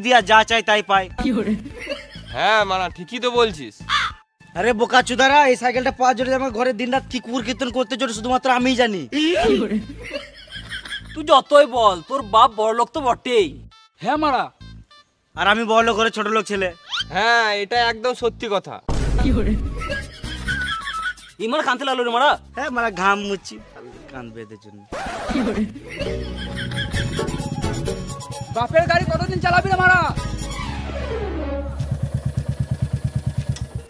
দিয়া যা চাই তাই পায়। হ্যাঁ মানা ঠিকই তো বলছিস। আরে বোকা চুদারা, এই সাইকেলটা পাওয়ার জন্য আমার ঘরে দিনরাত কি কুকুর কীর্তন করতে জন্য শুধুমাত্র আমিই জানি। তুই যতই বল তোর বাপ বড় লোক তো বটেই। হ্যাঁ মারা। আর আমি বড় লোক ঘরে ছোট লোক ছেলে। হ্যাঁ এটা একদম সত্যি কথা। ইমার কানতে লাগলো রে মারা। হ্যাঁ মারা ঘাম মুচ্ছি কান বেঁধে জন্য। বাপের গাড়ি কতদিন চালাবি রে মারা?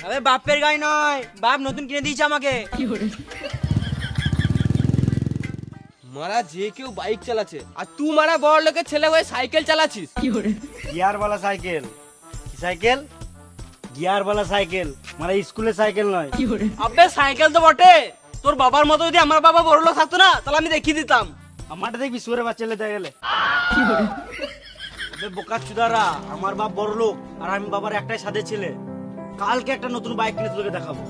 আরে বাপের গাড়ি নয়, বাপ নতুন কিনে দিয়েছে আমাকে। মারা যে কেউ বাইক চালাচ্ছে আর তুই মারা বড় লোকের ছেলে হয়ে সাইকেল চালাচ্ছিস। গিয়ারওয়ালা সাইকেল। কি সাইকেল? গিয়ারওয়ালা সাইকেল, মানে স্কুলের সাইকেল নয়। আবে সাইকেল তো বটে, তোর বাবার মতো যদি আমার বাবা বড় লোক থাকতো না তাহলে আমি দেখিয়ে দিতাম। আমারটা দেখবি সুরে বাচ্চা লেতে গেলে। আবে বোকা চুদারা, আমার বাপ বড় লোক আর আমি বাবার একটাই সাথে ছেলে। কালকে একটা নতুন বাইক কিনে তোকে দেখাবো।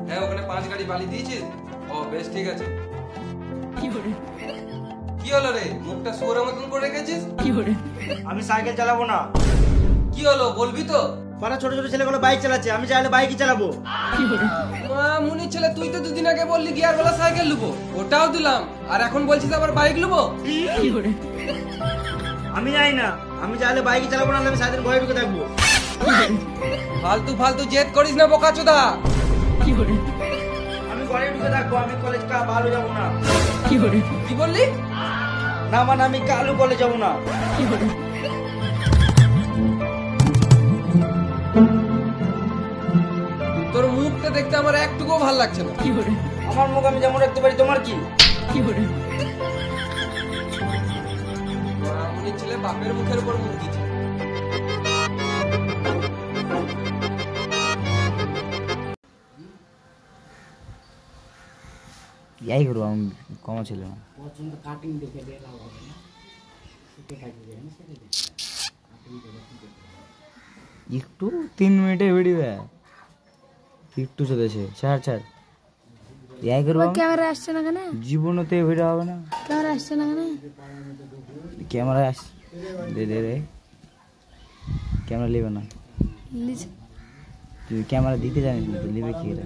হ্যাঁ ওখানে 5 গাড়ি বালি দিয়েছিস? ও বেশ ঠিক আছে। কি হলো রে, মুখটা শুয়োরের মতন করে রেখেছিস? আমি সাইকেল চালাবো না। কি হলো বলবি তো? পাড়া ছোট ছোট ছেলেগুলো বাইক চালাচ্ছে, আমি চাইলে বাইকই চালাবো। মা মুনির ছেলে, তুই তো দুদিন আগে বললি গিয়ারওয়ালা সাইকেল নেবো, ওটাও দিলাম, আর এখন বলছিস আবার বাইক নেবো? আমি জানি না, আমি চাইলে বাইকই চালাবো না, আমি সাইকেল ঘরে ঢুকে থাকবো। ফালতু ফালতু জেদ করিস না বোকাচোদা। আমি ঘরে ঢুকে থাকবো, আমি কলেজ ভালো যাবো না। কি বললি? না মানে আমি কালু কলেজ যাবো না। তোর মুখটা দেখতে আমার একটুকুও ভালো লাগছে না। আমার মুখ আমি যেমন রাখতে পারি, তোমার কি? মা মুনির ছেলে বাপের মুখের উপর মুখ দিচ্ছে। ইয়াই করবো, আমি কমা ছিল না। একটু 3 মিনিটে ভিডিও একটু চলেছে, ছাড় ছাড়। ইয়াই করবো, ক্যামেরা আসছে না কেন? জীবনে তো ভিডিও হবে না। ক্যামেরা আসছে না কেন? ক্যামেরা আস দে দে রে, ক্যামেরা নেবে না। তুই ক্যামেরা দিতে জানিস না, তুই নেবে কি রে?